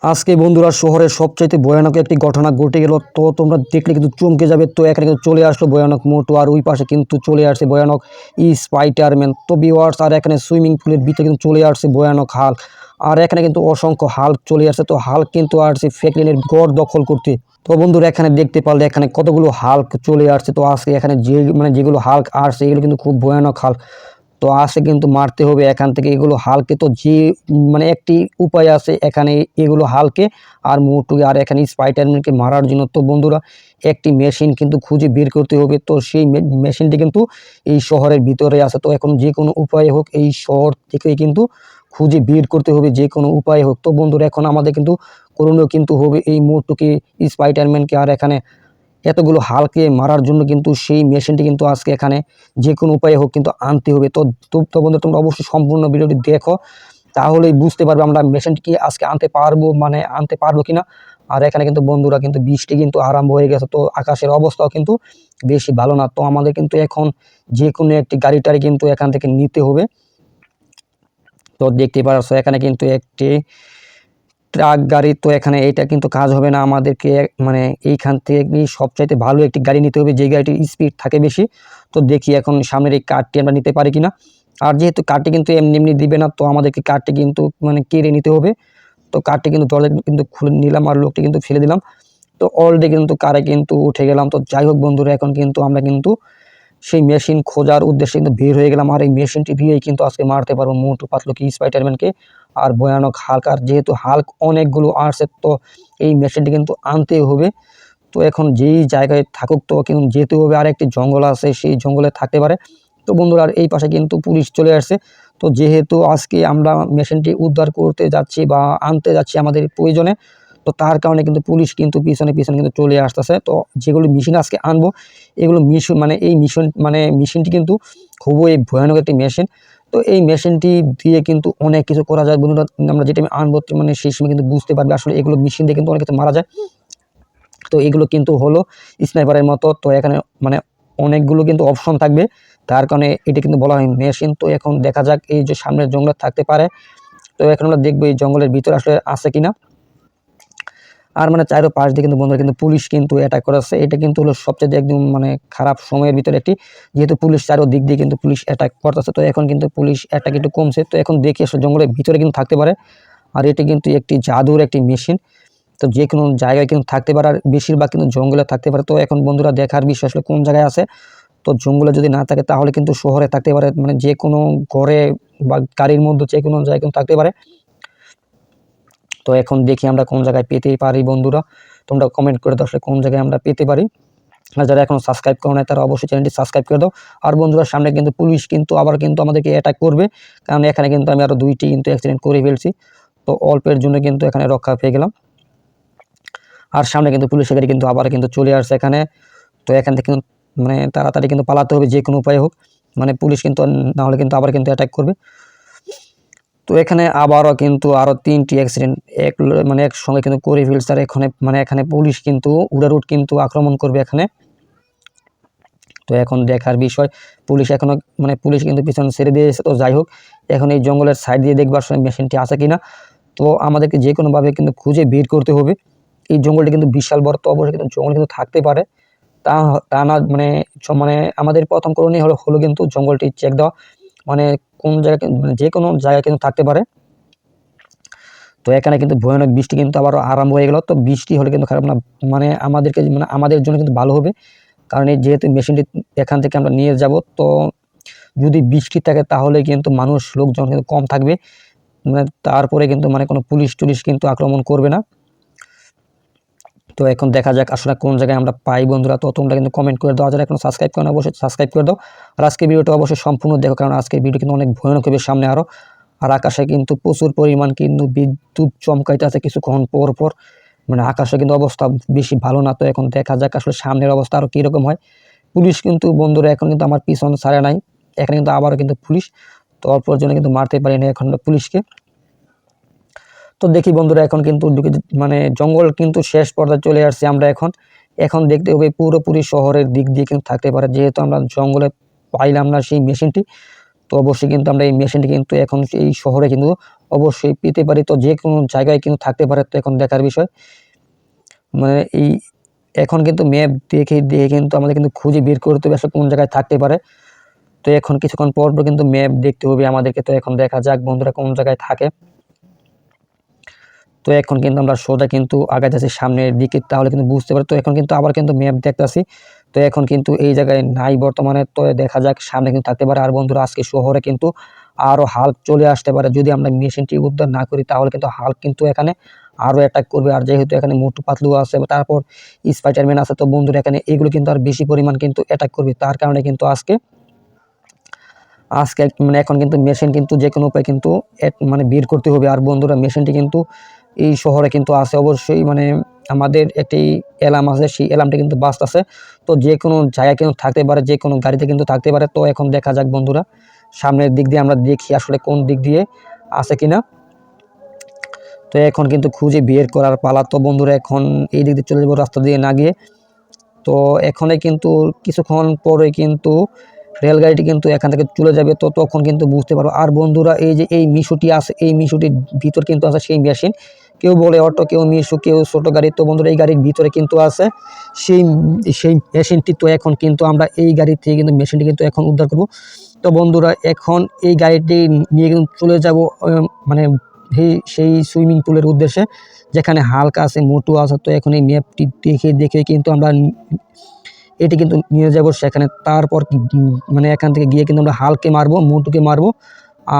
আজকে বন্ধুরা শহরের সবচাইতে ভয়ানক একটি ঘটনা ঘটে গেল। তো তোমরা দেখলে কিন্তু চমকে যাবে। তো এখানে কিন্তু চলে আসলো ভয়ানক মোটু, আর ওই পাশে কিন্তু চলে আসছে ভয়ানক স্পাইডারম্যান। তো ভিউয়ার্স, আর এখানে সুইমিং পুলের ভিতরে কিন্তু চলে আসছে ভয়ানক হাল্ক, আর এখানে কিন্তু অসংখ্য হাল্ক চলে আসছে। তো হাল্ক কিন্তু আসছে ফ্র্যাঙ্কলিনের গড় দখল করতে। তো বন্ধুরা এখানে দেখতে পারলে এখানে কতগুলো হাল্ক চলে আসছে। তো আজকে এখানে যেগুলো হাল্ক আসছে এগুলো কিন্তু খুব ভয়ানক হাল্ক। তো আসে কিন্তু মারতে হবে এখান থেকে এগুলো হালকে। তো যে একটি উপায় আছে এখানে এগুলো হালকে আর মোটুকে আর এখানে স্পাইডারম্যানকে মারার জন্য। তো বন্ধুরা একটি মেশিন কিন্তু খুঁজে বের করতে হবে। তো সেই মেশিনটি কিন্তু এই শহরের ভিতরে আছে। তো এখন যে কোনো উপায়ে হোক এই শহর থেকে কিন্তু খুঁজে বের করতে হবে, যে কোনো উপায়ে হোক। তো বন্ধুরা এখন আমাদের কিন্তু করণীয় কিন্তু হবে এই মোটুকে, স্পাইডারম্যানকে আর এখানে এতগুলো হালকে মারার জন্য কিন্তু সেই মেশিনটি কিন্তু আজকে এখানে যে কোনো উপায়ে হোক কিন্তু আনতে হবে। তো বন্ধু তোমরা অবশ্যই সম্পূর্ণ ভিডিওটি দেখো, তাহলেই বুঝতে পারবে আমরা মেশিনটি কি আজকে আনতে পারবো কিনা। আর এখানে কিন্তু বন্ধুরা কিন্তু বৃষ্টি কিন্তু আরম্ভ হয়ে গেছে। তো আকাশের অবস্থাও কিন্তু বেশি ভালো না। তো আমাদের কিন্তু এখন যে কোনো একটি গাড়ি কিন্তু এখান থেকে নিতে হবে। তো দেখতে পাচ্ছ এখানে কিন্তু একটি ট্রাক গাড়ি। তো এখানে এটা কিন্তু কাজ হবে না, আমাদেরকে এইখান থেকে সবচাইতে ভালো একটি গাড়ি নিতে হবে, যে গাড়িটির স্পিড থাকে বেশি। তো দেখি এখন সামনের এই কারটি আমরা নিতে পারি কিনা। আর যেহেতু কারটি কিন্তু এমনি এমনি দিবে না, তো আমাদেরকে কারটি কিন্তু কেড়ে নিতে হবে। তো কারটি কিন্তু দরজা কিন্তু খুলে নিলাম আর লোকটি কিন্তু ফেলে দিলাম। তো অলরেডি কিন্তু কারে কিন্তু উঠে গেলাম। তো যাই হোক বন্ধুরা, এখন কিন্তু আমরা কিন্তু সেই মেশিন খোঁজার উদ্দেশ্যে কিন্তু বের হয়ে গেলাম। আর এই মেশিনটি দিয়েই কিন্তু আজকে মারতে পারবো মোটু পাতলুকে, স্পাইডারম্যানকে আর ভয়ানক হাল্ক। আর যেহেতু হাল্ক অনেকগুলো আসছে, তো এই মেশিনটি কিন্তু আনতেই হবে। তো এখন যেই জায়গায় থাকুক তো কিন্তু যেতে হবে। আর একটি জঙ্গল আছে, সেই জঙ্গলে থাকতে পারে। তো বন্ধুরা আর এই পাশে কিন্তু পুলিশ চলে আসছে। তো যেহেতু আজকে আমরা মেশিনটি উদ্ধার করতে যাচ্ছি বা আনতে যাচ্ছি আমাদের প্রয়োজনে, তো তার কারণে কিন্তু পুলিশ কিন্তু পিছনে কিন্তু চলে আসতেছে। তো যেগুলো মেশিন আজকে আনবো এগুলো এই মেশিনটি কিন্তু খুবই ভয়ানক একটি মেশিন। তো এই মেশিনটি দিয়ে কিন্তু অনেক কিছু করা যায় বন্ধুরা। আমরা যেটা আনবো সেই সময় কিন্তু বুঝতে পারবে আসলে এগুলো মেশিন দিয়ে কিন্তু অনেক কিছু মারা যায়। তো এগুলো কিন্তু হলো স্নাইপারের মতো। তো এখানে অনেকগুলো কিন্তু অপশন থাকবে, তার কারণে এটা কিন্তু বলা হয় মেশিন। তো এখন দেখা যাক এই যে সামনের জঙ্গলে থাকতে পারে। তো এখন আমরা দেখবো এই জঙ্গলের ভিতরে আসলে আছে কিনা। আর চারো পাশ দিয়ে কিন্তু বন্ধুরা কিন্তু পুলিশ কিন্তু অ্যাটাক করেছে। এটা কিন্তু হলো সবচেয়ে একদম খারাপ সময়ের ভিতরে একটি, যেহেতু পুলিশ চারো দিক দিয়ে কিন্তু পুলিশ অ্যাটাক করতেছে। তো এখন কিন্তু পুলিশ অ্যাটাক একটু কমছে। তো এখন দেখি আসলে জঙ্গলের ভিতরে কিন্তু থাকতে পারে। আর এটি কিন্তু একটি জাদুর একটি মেশিন। তো যে কোনো জায়গায় কিন্তু থাকতে পারে, আর বেশিরভাগ কিন্তু জঙ্গলে থাকতে পারে। তো এখন বন্ধুরা দেখার বিষয় আসলে কোন জায়গায় আছে। তো জঙ্গলে যদি না থাকে তাহলে কিন্তু শহরে থাকতে পারে, যে কোনো ঘরে বা গাড়ির মধ্যে যে কোনো জায়গায় কিন্তু থাকতে পারে। তো এখন দেখি আমরা কোন জায়গায় পেতেই পারি বন্ধুরা, তোমরা কমেন্ট করে দাও আসলে কোন জায়গায় আমরা পেতে পারি। আর যারা এখন সাবস্ক্রাইব করো না তারা অবশ্যই চ্যানেলটি সাবস্ক্রাইব করে দাও। আর বন্ধুরা সামনে কিন্তু পুলিশ কিন্তু আবার কিন্তু আমাদেরকে অ্যাটাক করবে, কারণ এখানে কিন্তু আমি আরও 2টি কিন্তু অ্যাক্সিডেন্ট করে ফেলছি। তো অল্পের জন্য কিন্তু এখানে রক্ষা পেয়ে গেলাম। আর সামনে কিন্তু পুলিশের গাড়ি কিন্তু আবার কিন্তু চলে আসছে এখানে। তো এখান থেকে কিন্তু তাড়াতাড়ি কিন্তু পালাতে হবে যে কোনো উপায়ে হোক, পুলিশ কিন্তু না হলে কিন্তু আবার কিন্তু অ্যাটাক করবে। তো এখানে আবারও কিন্তু আরও 3টি অ্যাক্সিডেন্ট একসঙ্গে কিন্তু করে ফেলছে। আর এখানে পুলিশ কিন্তু উড়ারুট কিন্তু আক্রমণ করবে এখানে। তো এখন দেখার বিষয়, পুলিশ এখনও পুলিশ কিন্তু পিছনে ছেড়ে দিয়েছে। তো যাই হোক, এখন এই জঙ্গলের সাইড দিয়ে দেখবার সময় মেশিনটি আছে কিনা। তো আমাদেরকে যে কোনোভাবে কিন্তু খুঁজে বের করতে হবে। এই জঙ্গলটি কিন্তু বিশাল বড়, তো অবশ্যই কিন্তু জঙ্গল কিন্তু থাকতে পারে। তা তা না আমাদের প্রথম করণীয় হলো কিন্তু জঙ্গলটি চেক দেওয়া, কোন জায়গায় যে কোনো জায়গায় কিন্তু থাকতে পারে। তো এখানে কিন্তু ভয়ানক বৃষ্টি কিন্তু আবার আরম্ভ হয়ে গেল। তো বৃষ্টি হলে কিন্তু খারাপ না, আমাদেরকে আমাদের জন্য কিন্তু ভালো হবে, কারণ এই যেহেতু মেশিনটি এখান থেকে আমরা নিয়ে যাব। তো যদি বৃষ্টি থাকে তাহলে কিন্তু লোকজন কিন্তু কম থাকবে, তারপরে কিন্তু কোনো পুলিশ টুলিশ কিন্তু আক্রমণ করবে না। তো এখন দেখা যাক আসলে কোন জায়গায় আমরা পাই বন্ধুরা। তো তোমরা কিন্তু কমেন্ট করে দাও, যারা এখন সাবস্ক্রাইব করো না অবশ্যই সাবস্ক্রাইব করে দাও। আর আজকের ভিডিওটা অবশ্যই সম্পূর্ণ দেখো, কারণ আজকের ভিডিও কিন্তু অনেক ভয়ানক হবে সামনে আরও। আর আকাশে কিন্তু প্রচুর পরিমাণ কিন্তু বিদ্যুৎ চমকাইতে আছে কিছুক্ষণ পর পর, আকাশে কিন্তু অবস্থা বেশি ভালো না। তো এখন দেখা যাক আসলে সামনের অবস্থা আরও কীরকম হয়। পুলিশ কিন্তু বন্ধুরা এখন কিন্তু আমার পিছন ছাড়ে নাই, এখানে কিন্তু আবারও কিন্তু পুলিশ। তো অল্পর জন্য কিন্তু মারতে পারি না এখন পুলিশকে। তো দেখি বন্ধুরা এখন কিন্তু জঙ্গল কিন্তু শেষ পর্যায়ে চলে আসছে আমরা। এখন দেখতে হবে পুরোপুরি শহরের দিক দিয়ে কিন্তু থাকতে পারে, যেহেতু আমরা জঙ্গলে পাইলাম না সেই মেশিনটি। তো অবশ্যই কিন্তু আমরা এই মেশিনটি কিন্তু এখন এই শহরে কিন্তু অবশ্যই পেতে পারি, তো যে কোনো জায়গায় কিন্তু থাকতে পারে। তো এখন দেখার বিষয়, মানে এই এখন কিন্তু ম্যাপ দেখে কিন্তু আমাদের কিন্তু খুঁজে বের করতে হবে আসলে কোন জায়গায় থাকতে পারে। তো এখন কিছুক্ষণ পর কিন্তু ম্যাপ দেখতে হবে আমাদেরকে। তো এখন দেখা যাক বন্ধুরা কোন জায়গায় থাকে। তো এখন কিন্তু আমরা সোজা কিন্তু আগাইতেছি সামনের দিকে, তাহলে কিন্তু বুঝতে পারি। তো এখন কিন্তু আবার কিন্তু ম্যাপ দেখতেছি, তো এখন কিন্তু এই জায়গায় নাই বর্তমানে। তো দেখা যাক সামনে কিন্তু থাকতে পারে। আর বন্ধুরা আজকে শহরে কিন্তু আরও হাল্ক চলে আসতে পারে, যদি আমরা মেশিনটি উদ্ধার না করি তাহলে কিন্তু হাল্ক কিন্তু এখানে আরও অ্যাটাক করবে। আর যেহেতু এখানে মোটু পাতলু আছে, তারপর স্পাইডারম্যান আছে, তো বন্ধুরা এখানে এগুলো কিন্তু আর বেশি পরিমাণ কিন্তু অ্যাটাক করবে। তার কারণে কিন্তু আজকে মানে এখন কিন্তু মেশিন কিন্তু যে কোনো উপায় কিন্তু মানে বের করতে হবে। আর বন্ধুরা মেশিনটি কিন্তু এই শহরে কিন্তু আছে অবশ্যই, মানে আমাদের একটি অ্যালার্ম আছে, সেই অ্যালার্মটি কিন্তু বাজতেছে। তো যে কোনো জায়গায় কিন্তু থাকতে পারে, যে কোনো গাড়িতে কিন্তু থাকতে পারে। তো এখন দেখা যাক বন্ধুরা, সামনের দিক দিয়ে আমরা দেখি আসলে কোন দিক দিয়ে আছে কিনা। তো এখন কিন্তু খুঁজে বের করার পালা। তো বন্ধুরা এখন এই দিক দিয়ে চলে যাবো রাস্তা দিয়ে না গিয়ে। তো এখনই কিন্তু কিছুক্ষণ পরে কিন্তু রেলগাড়িটি কিন্তু এখান থেকে চলে যাবে, তো তখন কিন্তু বুঝতে পারবো। আর বন্ধুরা এই যে এই মিশুটি আছে, এই মিশুটির ভিতর কিন্তু আছে সেই মেশিন, কেউ বলে অটো, কেউ মিশু, কেউ ছোটো গাড়ি। তো বন্ধুরা এই গাড়ির ভিতরে কিন্তু আছে সেই সেই মেশিনটি। তো এখন কিন্তু আমরা এই গাড়ি থেকে কিন্তু মেশিনটি কিন্তু এখন উদ্ধার করব। তো বন্ধুরা এখন এই গাড়িটি নিয়ে কিন্তু চলে যাব মানে সেই সুইমিং পুলের উদ্দেশ্যে, যেখানে হালকা আছে, মোটু আছে। তো এখন এই ম্যাপটি দেখে কিন্তু আমরা এটি কিন্তু নিয়ে যাব সেখানে। তারপর মানে এখান থেকে গিয়ে কিন্তু আমরা হালকে মারবো, মোটুকে মারবো,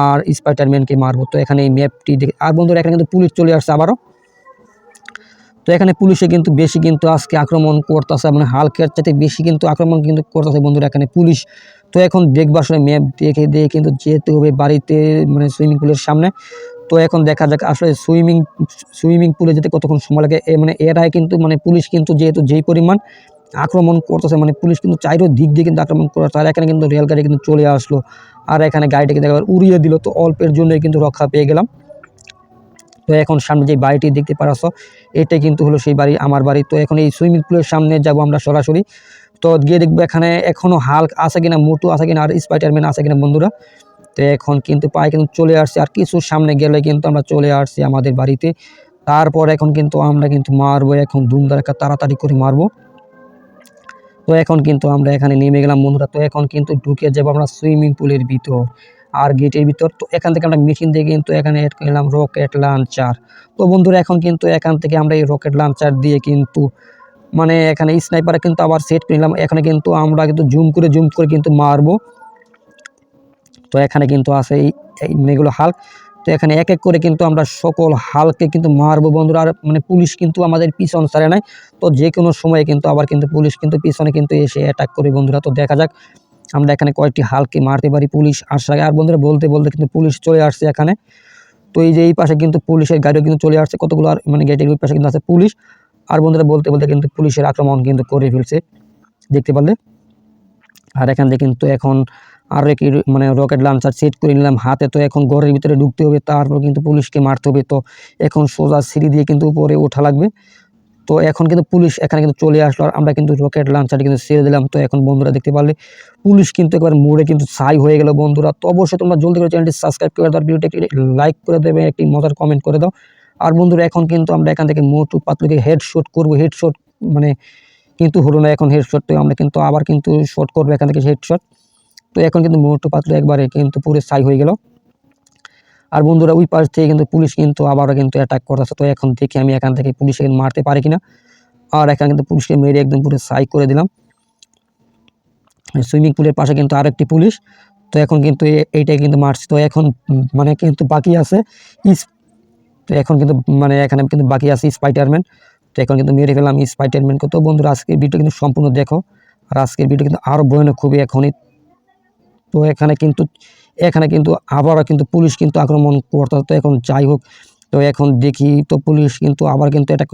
আর স্পাইডারম্যানকে মারবো। তো এখানে এই ম্যাপটি দেখে, আর বন্ধুরা এখানে কিন্তু পুলিশ চলে আসছে আবারও। তো এখানে পুলিশে কিন্তু বেশি কিন্তু আজকে আক্রমণ করতেছে, মানে হালকের চাইতে বেশি কিন্তু আক্রমণ কিন্তু করতেছে বন্ধুরা এখানে পুলিশ। তো এখন দেখবো আসলে ম্যাপ দেখে কিন্তু যেতে হবে বাড়িতে, মানে সুইমিং পুলের সামনে। তো এখন দেখা যাক আসলে সুইমিং পুলে যেতে কতক্ষণ সময় লাগে। মানে এরাই কিন্তু মানে পুলিশ কিন্তু যেহেতু যেই পরিমাণ আক্রমণ করতেছে, মানে পুলিশ কিন্তু চাইরো দিক দিয়ে কিন্তু আক্রমণ করতেছে। আর এখানে কিন্তু রেলগাড়ি কিন্তু চলে আসলো, আর এখানে গাড়িটাকে একবার উড়িয়ে দিল। তো অল্পের জন্যই কিন্তু রক্ষা পেয়ে গেলাম। তো এখন সামনে যে বাড়িটি দেখতে পারছো, এটাই কিন্তু হলো সেই বাড়ি, আমার বাড়ি। তো এখন এই সুইমিং পুলের সামনে যাব আমরা সরাসরি। তো গিয়ে দেখবো এখানে এখনও হাল্ক আছে কিনা, মোটু আছে কিনা, আর স্পাইডারম্যান আছে কিনা বন্ধুরা। তো এখন কিন্তু প্রায় কিন্তু চলে আসছে, আর কিছু সামনে গেলে কিন্তু আমরা চলে আসছি আমাদের বাড়িতে। তারপর এখন কিন্তু আমরা কিন্তু মারবো, এখন ধুমধারাক্কা তাড়াতাড়ি করে মারবো। তো এখন কিন্তু আমরা এখানে নেমে গেলাম বন্ধুরা। তো এখন কিন্তু ঢুকে যাবো আমরা সুইমিং পুলের ভিতর আর গেটের ভিতর। তো এখান থেকে আমরা মেশিন দিয়ে কিন্তু এখানে অ্যাড করলাম রকেট লঞ্চার। তো বন্ধুরা এখন কিন্তু এখান থেকে আমরা এই রকেট লঞ্চার দিয়ে কিন্তু মানে এখানে স্নাইপারে কিন্তু আবার সেট করে নিলাম। এখানে কিন্তু আমরা কিন্তু জুম করে কিন্তু মারবো। তো এখানে কিন্তু আছে এই এগুলো হাল্ক। তো এখানে এক এক করে কিন্তু আমরা সকল হালকে কিন্তু মারবো বন্ধুরা। আর মানে পুলিশ কিন্তু আমাদের পিছন ছাড়ে নাই, তো যে কোনো সময়ে কিন্তু আবার কিন্তু পুলিশ কিন্তু পিছনে কিন্তু এসে অ্যাটাক করে বন্ধুরা। তো দেখা যাক আমরা এখানে কয়েকটি হালকে মারতে পারি পুলিশ আসার আগে। আর বন্ধুরা বলতে কিন্তু পুলিশ চলে আসছে এখানে। তো এই যে এই পাশে কিন্তু পুলিশের গাড়িও কিন্তু চলে আসছে কতগুলো, আর মানে গেটের ওই পাশে কিন্তু আছে পুলিশ। আর বন্ধুরা বলতে কিন্তু পুলিশের আক্রমণ কিন্তু করে ফেলছে দেখতে পারলে। আর এখান থেকে কিন্তু এখন আরও একটি মানে রকেট লঞ্চার সেট করে নিলাম হাতে। তো এখন ঘরের ভিতরে ঢুকতে হবে, তারপর কিন্তু পুলিশকে মারতে হবে। তো এখন সোজা সিঁড়ি দিয়ে কিন্তু উপরে ওঠা লাগবে। তো এখন কিন্তু পুলিশ এখানে কিন্তু চলে আসলো, আর আমরা কিন্তু রকেট লঞ্চারটি কিন্তু ছেড়ে দিলাম। তো এখন বন্ধুরা দেখতে পারলে পুলিশ কিন্তু একবার মোড়ে কিন্তু ছাই হয়ে গেল বন্ধুরা। তো অবশ্যই তোমরা জলদি করে চ্যানেলটি সাবস্ক্রাইব করে দাও, ভিডিওটি একটি লাইক করে দেবে, একটি মজার কমেন্ট করে দাও। আর বন্ধুরা এখন কিন্তু আমরা এখান থেকে মোটু পাতলুকে হেডশট করবো। হেডশট মানে কিন্তু হলো না এখন হেডশট। তো আমরা কিন্তু আবার কিন্তু শট করবো এখান থেকে হেডশট। তো এখন কিন্তু মোটু পাতলু একবারে কিন্তু পুরো ছাই হয়ে গেল। আর বন্ধুরা ওই পাশ থেকে কিন্তু পুলিশ কিন্তু আবারও কিন্তু অ্যাটাক করতেছে। তো এখন দেখি আমি এখান থেকে পুলিশকে মারতে পারি কিনা। আর এখানে কিন্তু পুলিশকে মেরে একদম পুরো ছাই করে দিলাম। সুইমিং পুলের পাশে কিন্তু আরেকটি পুলিশ। তো এখন কিন্তু এইটাই কিন্তু মারছে। তো এখন মানে কিন্তু বাকি আছে তো এখন কিন্তু মানে এখানে কিন্তু বাকি আছে স্পাইডারম্যান। তো এখন কিন্তু মেরে ফেললাম স্পাইডারম্যানকে। তো বন্ধুরা আজকের ভিডিও কিন্তু সম্পূর্ণ দেখো, আর আজকের ভিডিও কিন্তু আরও ভয়ানক খুবই এখনই। তো এখানে কিন্তু আবারও কিন্তু পুলিশ কিন্তু আক্রমণ করতে। তো এখন যাই হোক, তো এখন দেখি তো পুলিশ কিন্তু আবার কিন্তু এটা